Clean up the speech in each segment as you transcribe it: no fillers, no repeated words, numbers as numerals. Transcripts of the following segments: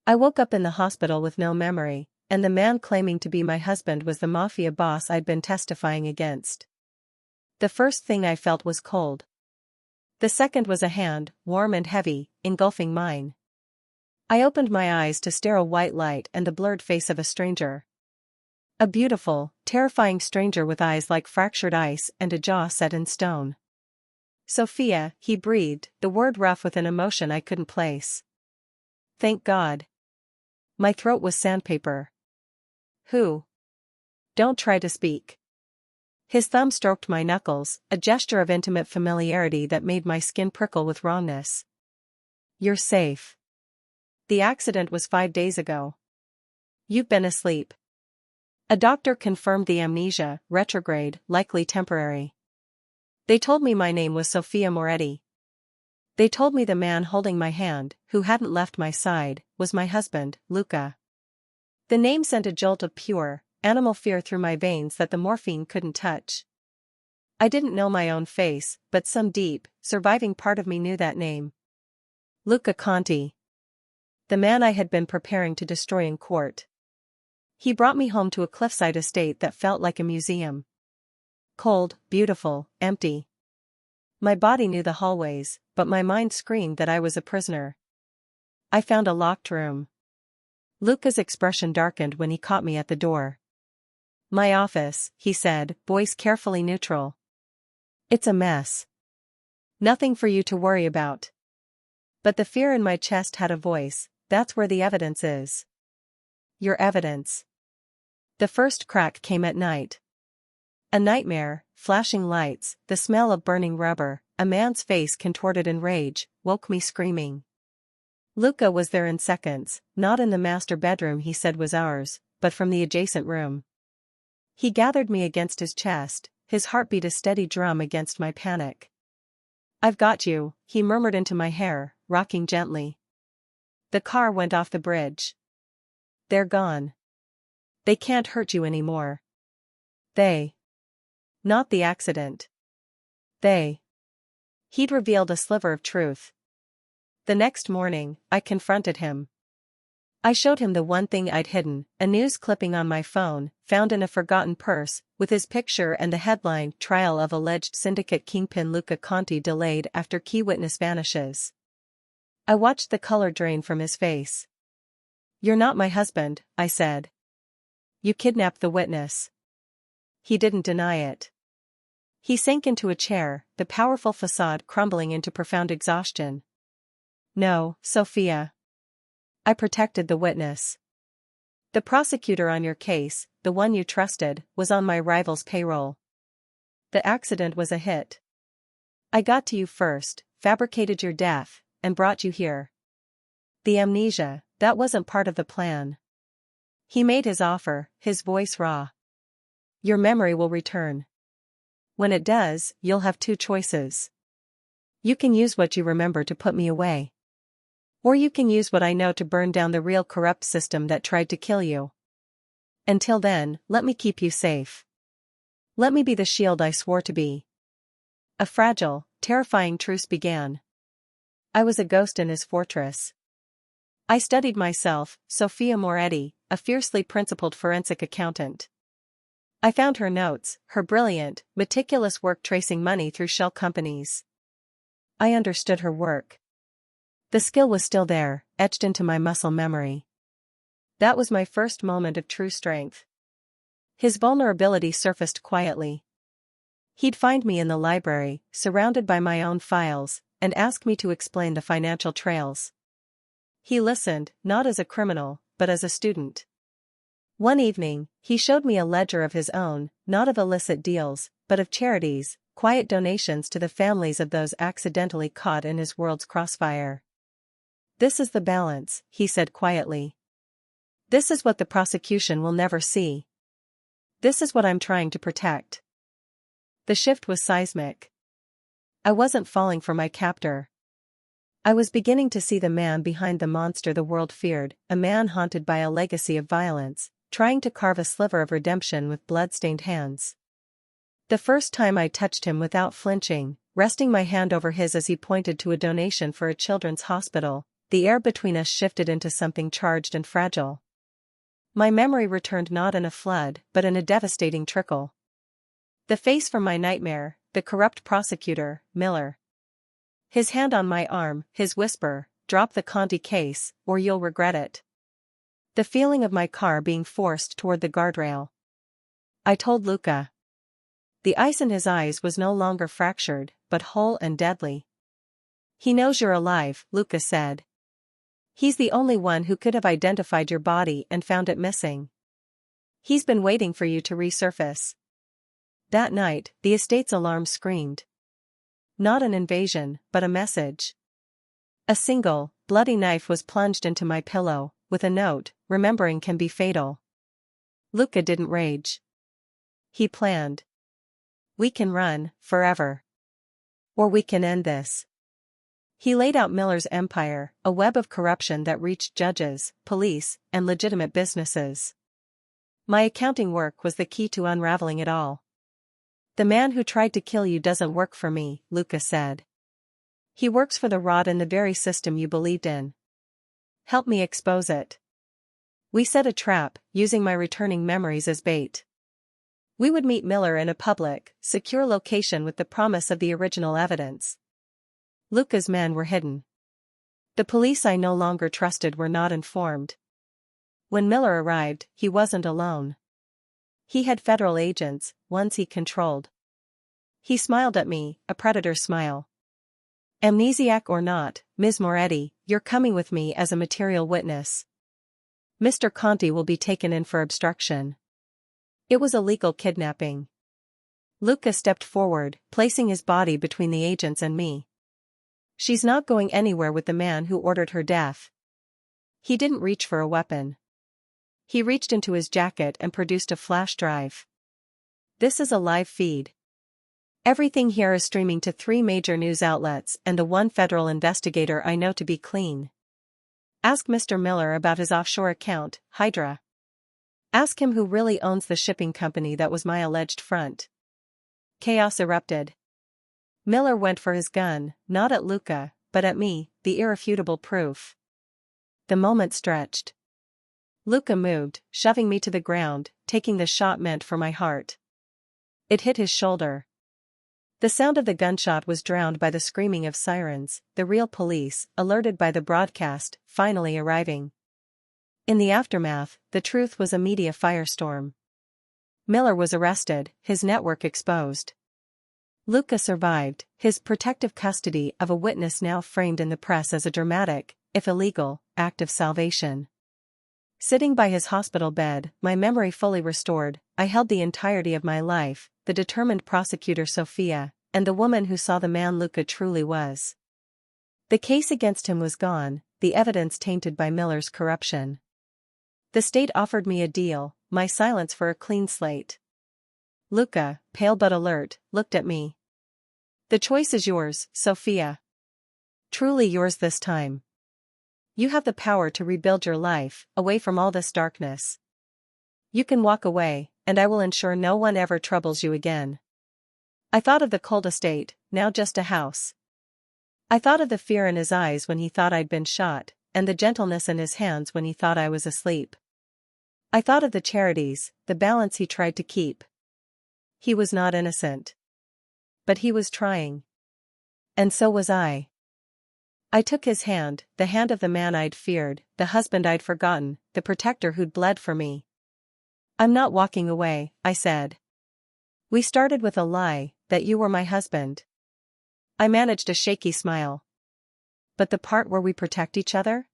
I woke up in the hospital with no memory, and the man claiming to be my husband was the Mafia boss I'd been testifying against. The first thing I felt was cold. The second was a hand, warm and heavy, engulfing mine. I opened my eyes to stare a white light and the blurred face of a stranger. A beautiful, terrifying stranger with eyes like fractured ice and a jaw set in stone. Sofia, he breathed, the word rough with an emotion I couldn't place. Thank God. My throat was sandpaper. Who? Don't try to speak. His thumb stroked my knuckles, a gesture of intimate familiarity that made my skin prickle with wrongness. You're safe. The accident was 5 days ago. You've been asleep. A doctor confirmed the amnesia, retrograde, likely temporary. They told me my name was Sofia Moretti. They told me the man holding my hand, who hadn't left my side, was my husband, Luca. The name sent a jolt of pure, animal fear through my veins that the morphine couldn't touch. I didn't know my own face, but some deep, surviving part of me knew that name. Luca Conti. The man I had been preparing to destroy in court. He brought me home to a cliffside estate that felt like a museum. Cold, beautiful, empty. My body knew the hallways, but my mind screamed that I was a prisoner. I found a locked room. Luca's expression darkened when he caught me at the door. My office, he said, voice carefully neutral. It's a mess. Nothing for you to worry about. But the fear in my chest had a voice. That's where the evidence is. Your evidence. The first crack came at night. A nightmare, flashing lights, the smell of burning rubber, a man's face contorted in rage, woke me screaming. Luca was there in seconds, not in the master bedroom he said was ours, but from the adjacent room. He gathered me against his chest, his heartbeat a steady drum against my panic. I've got you, he murmured into my hair, rocking gently. The car went off the bridge. They're gone. They can't hurt you anymore. They. Not the accident. They. He'd revealed a sliver of truth. The next morning, I confronted him. I showed him the one thing I'd hidden, a news clipping on my phone, found in a forgotten purse, with his picture and the headline, Trial of Alleged Syndicate Kingpin Luca Conti Delayed After Key Witness Vanishes. I watched the color drain from his face. You're not my husband, I said. You kidnapped the witness. He didn't deny it. He sank into a chair, the powerful facade crumbling into profound exhaustion. No, Sofia. I protected the witness. The prosecutor on your case, the one you trusted, was on my rival's payroll. The accident was a hit. I got to you first, fabricated your death, and brought you here. The amnesia, that wasn't part of the plan. He made his offer, his voice raw. Your memory will return. When it does, you'll have 2 choices. You can use what you remember to put me away. Or you can use what I know to burn down the real corrupt system that tried to kill you. Until then, let me keep you safe. Let me be the shield I swore to be. A fragile, terrifying truce began. I was a ghost in his fortress. I studied myself, Sofia Moretti, a fiercely principled forensic accountant. I found her notes, her brilliant, meticulous work tracing money through shell companies. I understood her work. The skill was still there, etched into my muscle memory. That was my first moment of true strength. His vulnerability surfaced quietly. He'd find me in the library, surrounded by my own files, and ask me to explain the financial trails. He listened, not as a criminal, but as a student. One evening, he showed me a ledger of his own, not of illicit deals, but of charities, quiet donations to the families of those accidentally caught in his world's crossfire. This is the balance, he said quietly. This is what the prosecution will never see. This is what I'm trying to protect. The shift was seismic. I wasn't falling for my captor. I was beginning to see the man behind the monster the world feared, a man haunted by a legacy of violence, trying to carve a sliver of redemption with blood-stained hands. The first time I touched him without flinching, resting my hand over his as he pointed to a donation for a children's hospital, the air between us shifted into something charged and fragile. My memory returned not in a flood but in a devastating trickle. The face from my nightmare, the corrupt prosecutor, Miller. His hand on my arm, his whisper, "Drop the Conti case, or you'll regret it." The feeling of my car being forced toward the guardrail. I told Luca. The ice in his eyes was no longer fractured, but whole and deadly. "He knows you're alive," Luca said. "He's the only one who could have identified your body and found it missing. He's been waiting for you to resurface." That night, the estate's alarm screamed. Not an invasion, but a message. A single, bloody knife was plunged into my pillow, with a note, "Remembering can be fatal." Luca didn't rage. He planned. "We can run, forever. Or we can end this." He laid out Miller's empire, a web of corruption that reached judges, police, and legitimate businesses. My accounting work was the key to unraveling it all. "The man who tried to kill you doesn't work for me," Luca said. "He works for the rot in the very system you believed in. Help me expose it." We set a trap, using my returning memories as bait. We would meet Miller in a public, secure location with the promise of the original evidence. Luca's men were hidden. The police I no longer trusted were not informed. When Miller arrived, he wasn't alone. He had federal agents, ones he controlled. He smiled at me, a predator's smile. "Amnesiac or not, Ms. Moretti, you're coming with me as a material witness. Mr. Conti will be taken in for obstruction." It was a legal kidnapping. Luca stepped forward, placing his body between the agents and me. "She's not going anywhere with the man who ordered her death." He didn't reach for a weapon. He reached into his jacket and produced a flash drive. "This is a live feed. Everything here is streaming to 3 major news outlets and the one federal investigator I know to be clean. Ask Mr. Miller about his offshore account, Hydra. Ask him who really owns the shipping company that was my alleged front." Chaos erupted. Miller went for his gun, not at Luca, but at me, the irrefutable proof. The moment stretched. Luca moved, shoving me to the ground, taking the shot meant for my heart. It hit his shoulder. The sound of the gunshot was drowned by the screaming of sirens, the real police, alerted by the broadcast, finally arriving. In the aftermath, the truth was a media firestorm. Miller was arrested, his network exposed. Luca survived, his protective custody of a witness now framed in the press as a dramatic, if illegal, act of salvation. Sitting by his hospital bed, my memory fully restored, I held the entirety of my life, the determined prosecutor Sofia, and the woman who saw the man Luca truly was. The case against him was gone, the evidence tainted by Miller's corruption. The state offered me a deal, my silence for a clean slate. Luca, pale but alert, looked at me. "The choice is yours, Sofia. Truly yours this time. You have the power to rebuild your life, away from all this darkness. You can walk away, and I will ensure no one ever troubles you again." I thought of the cold estate, now just a house. I thought of the fear in his eyes when he thought I'd been shot, and the gentleness in his hands when he thought I was asleep. I thought of the charities, the balance he tried to keep. He was not innocent. But he was trying. And so was I. I took his hand, the hand of the man I'd feared, the husband I'd forgotten, the protector who'd bled for me. "I'm not walking away," I said. "We started with a lie, that you were my husband." I managed a shaky smile. "But the part where we protect each other?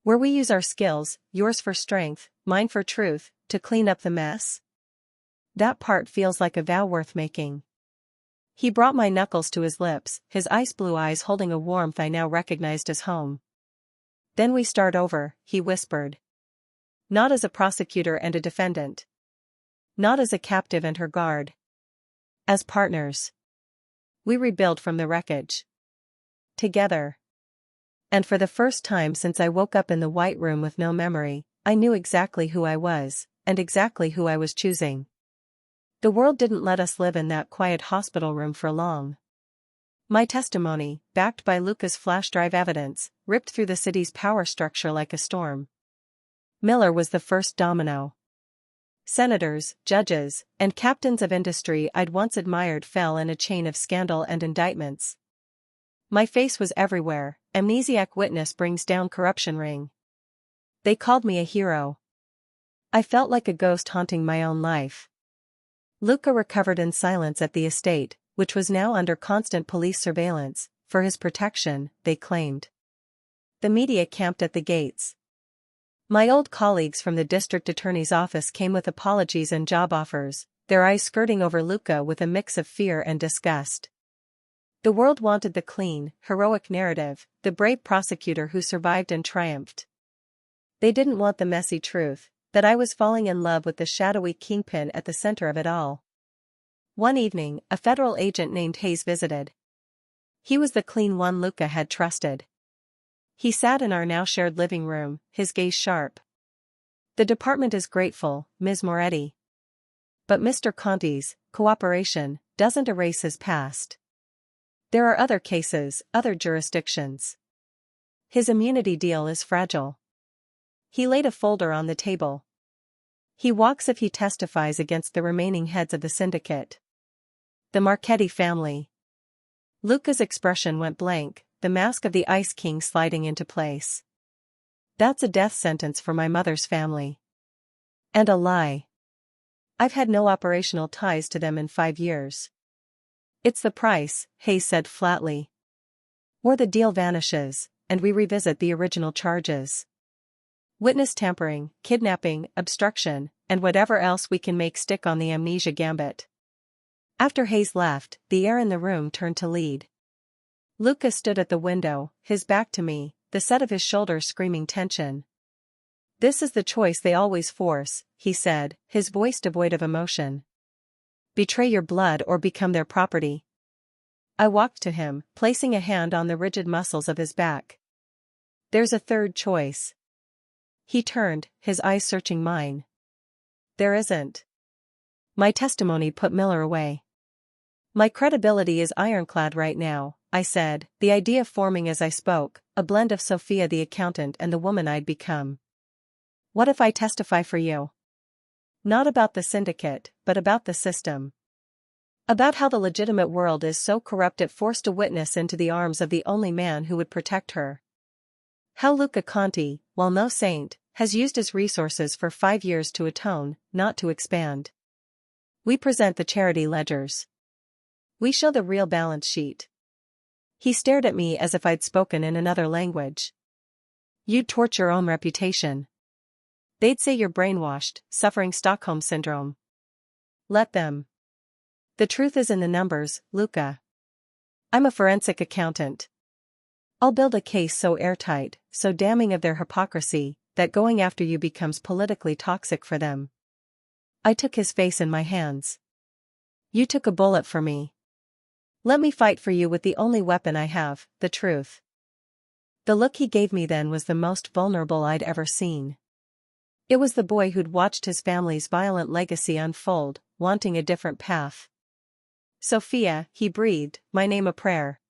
Where we use our skills, yours for strength, mine for truth, to clean up the mess? That part feels like a vow worth making." He brought my knuckles to his lips, his ice blue eyes holding a warmth I now recognized as home. "Then we start over," he whispered. "Not as a prosecutor and a defendant. Not as a captive and her guard. As partners. We rebuild from the wreckage. Together." And for the first time since I woke up in the white room with no memory, I knew exactly who I was, and exactly who I was choosing. The world didn't let us live in that quiet hospital room for long. My testimony, backed by Luca's flash drive evidence, ripped through the city's power structure like a storm. Miller was the first domino. Senators, judges, and captains of industry I'd once admired fell in a chain of scandal and indictments. My face was everywhere. Amnesiac witness brings down corruption ring. They called me a hero. I felt like a ghost haunting my own life. Luca recovered in silence at the estate, which was now under constant police surveillance, for his protection, they claimed. The media camped at the gates. My old colleagues from the district attorney's office came with apologies and job offers, their eyes skirting over Luca with a mix of fear and disgust. The world wanted the clean, heroic narrative, the brave prosecutor who survived and triumphed. They didn't want the messy truth, that I was falling in love with the shadowy kingpin at the center of it all. One evening, a federal agent named Hayes visited. He was the clean one Luca had trusted. He sat in our now shared living room, his gaze sharp. The department is grateful, Ms. Moretti. But Mr. Conti's cooperation doesn't erase his past. There are other cases, other jurisdictions. His immunity deal is fragile. He laid a folder on the table. He walks if he testifies against the remaining heads of the syndicate. The Marchetti family. Luca's expression went blank, the mask of the Ice King sliding into place. That's a death sentence for my mother's family. And a lie. I've had no operational ties to them in 5 years. It's the price, Hayes said flatly. Or the deal vanishes, and we revisit the original charges. Witness tampering, kidnapping, obstruction, and whatever else we can make stick on the amnesia gambit. After Hayes left, the air in the room turned to lead. Luca stood at the window, his back to me, the set of his shoulders screaming tension. This is the choice they always force, he said, his voice devoid of emotion. Betray your blood or become their property. I walked to him, placing a hand on the rigid muscles of his back. There's a third choice. He turned, his eyes searching mine. There isn't. My testimony put Miller away. My credibility is ironclad right now, I said, the idea forming as I spoke, a blend of Sofia the accountant and the woman I'd become. What if I testify for you? Not about the syndicate, but about the system. About how the legitimate world is so corrupt it forced a witness into the arms of the only man who would protect her. How Luca Conti, while no saint, has used his resources for 5 years to atone, not to expand. We present the charity ledgers. We show the real balance sheet. He stared at me as if I'd spoken in another language. You'd torch your own reputation. They'd say you're brainwashed, suffering Stockholm Syndrome. Let them. The truth is in the numbers, Luca. I'm a forensic accountant. I'll build a case so airtight, so damning of their hypocrisy, that going after you becomes politically toxic for them. I took his face in my hands. You took a bullet for me. Let me fight for you with the only weapon I have, the truth. The look he gave me then was the most vulnerable I'd ever seen. It was the boy who'd watched his family's violent legacy unfold, wanting a different path. Sofia, he breathed, my name a prayer.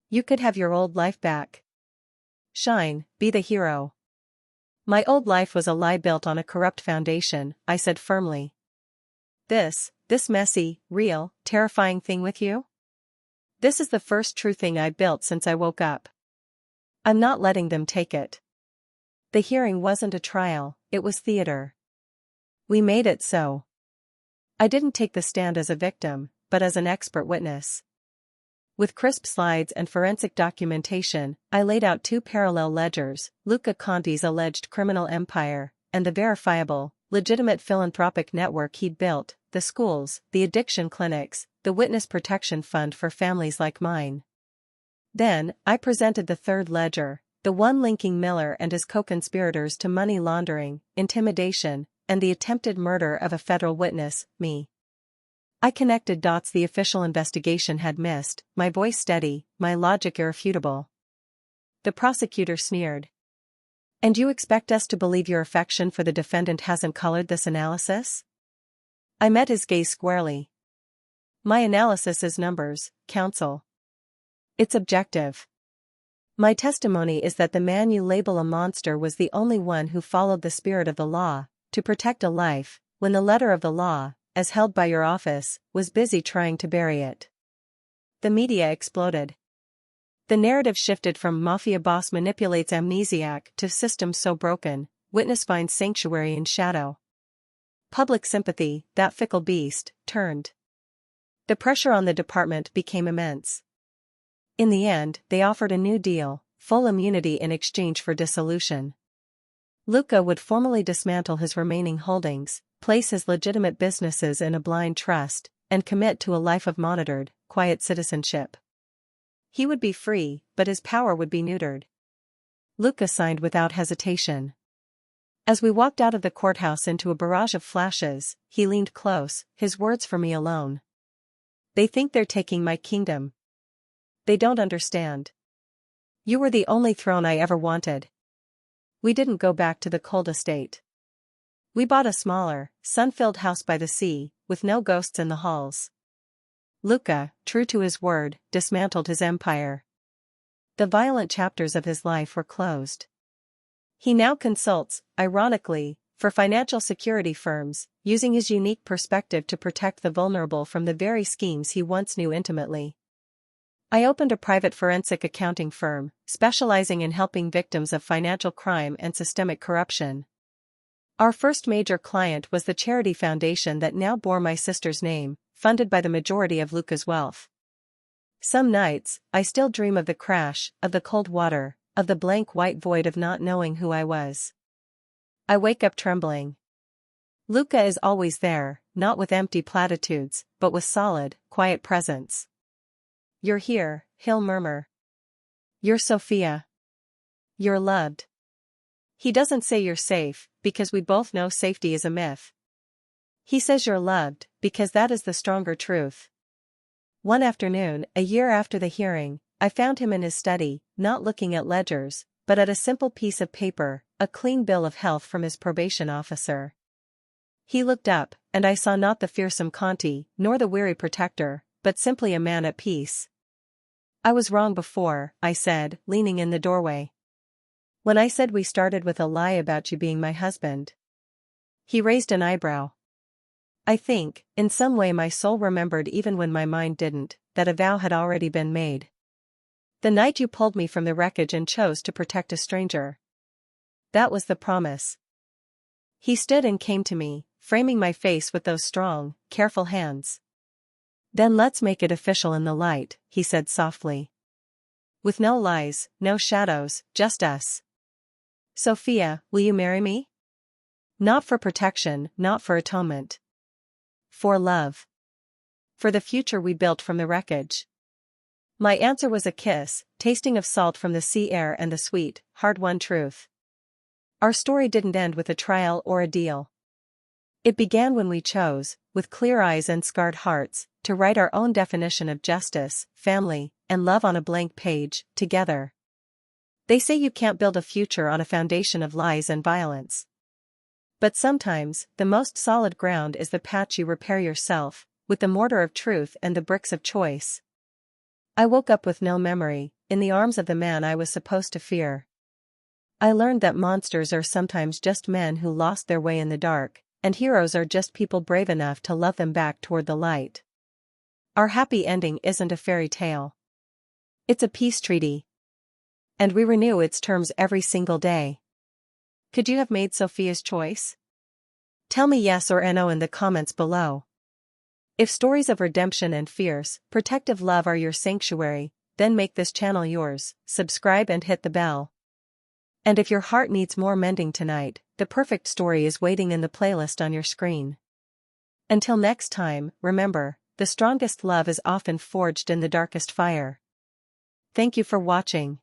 You could have your old life back. Shine, be the hero. My old life was a lie built on a corrupt foundation, I said firmly. This messy, real, terrifying thing with you? This is the first true thing I built since I woke up. I'm not letting them take it. The hearing wasn't a trial, it was theater. We made it so. I didn't take the stand as a victim, but as an expert witness. With crisp slides and forensic documentation, I laid out 2 parallel ledgers, Luca Conti's alleged criminal empire, and the verifiable, legitimate philanthropic network he'd built, the schools, the addiction clinics, the witness protection fund for families like mine. Then, I presented the third ledger, the one linking Miller and his co-conspirators to money laundering, intimidation, and the attempted murder of a federal witness, me. I connected dots the official investigation had missed, my voice steady, my logic irrefutable. The prosecutor sneered. And you expect us to believe your affection for the defendant hasn't colored this analysis? I met his gaze squarely. My analysis is numbers, counsel. It's objective. My testimony is that the man you label a monster was the only one who followed the spirit of the law, to protect a life, when the letter of the law, as held by your office, was busy trying to bury it. The media exploded. The narrative shifted from Mafia boss manipulates amnesiac to system so broken, witness finds sanctuary in shadow. Public sympathy, that fickle beast, turned. The pressure on the department became immense. In the end, they offered a new deal, full immunity in exchange for dissolution. Luca would formally dismantle his remaining holdings, place his legitimate businesses in a blind trust, and commit to a life of monitored, quiet citizenship. He would be free, but his power would be neutered. Luca signed without hesitation. As we walked out of the courthouse into a barrage of flashes, he leaned close, his words for me alone. They think they're taking my kingdom. They don't understand. You were the only throne I ever wanted. We didn't go back to the cold estate. We bought a smaller, sun-filled house by the sea, with no ghosts in the halls. Luca, true to his word, dismantled his empire. The violent chapters of his life were closed. He now consults, ironically, for financial security firms, using his unique perspective to protect the vulnerable from the very schemes he once knew intimately. I opened a private forensic accounting firm, specializing in helping victims of financial crime and systemic corruption. Our first major client was the charity foundation that now bore my sister's name, funded by the majority of Luca's wealth. Some nights, I still dream of the crash, of the cold water, of the blank white void of not knowing who I was. I wake up trembling. Luca is always there, not with empty platitudes, but with solid, quiet presence. You're here, he'll murmur. You're Sofia. You're loved. He doesn't say you're safe, because we both know safety is a myth. He says you're loved, because that is the stronger truth. One afternoon, a year after the hearing, I found him in his study, not looking at ledgers, but at a simple piece of paper, a clean bill of health from his probation officer. He looked up, and I saw not the fearsome Conti, nor the weary protector, but simply a man at peace. I was wrong before, I said, leaning in the doorway. When I said we started with a lie about you being my husband. He raised an eyebrow. I think, in some way my soul remembered even when my mind didn't, that a vow had already been made. The night you pulled me from the wreckage and chose to protect a stranger. That was the promise. He stood and came to me, framing my face with those strong, careful hands. Then let's make it official in the light, he said softly. With no lies, no shadows, just us. Sofia, will you marry me? Not for protection, not for atonement. For love. For the future we built from the wreckage. My answer was a kiss, tasting of salt from the sea air and the sweet, hard-won truth. Our story didn't end with a trial or a deal. It began when we chose, with clear eyes and scarred hearts, to write our own definition of justice, family, and love on a blank page, together. They say you can't build a future on a foundation of lies and violence. But sometimes, the most solid ground is the patch you repair yourself, with the mortar of truth and the bricks of choice. I woke up with no memory, in the arms of the man I was supposed to fear. I learned that monsters are sometimes just men who lost their way in the dark, and heroes are just people brave enough to love them back toward the light. Our happy ending isn't a fairy tale. It's a peace treaty. And we renew its terms every single day. Could you have made Sofia's choice? Tell me yes or no in the comments below. If stories of redemption and fierce, protective love are your sanctuary, then make this channel yours, subscribe and hit the bell. And if your heart needs more mending tonight, the perfect story is waiting in the playlist on your screen. Until next time, remember, the strongest love is often forged in the darkest fire. Thank you for watching.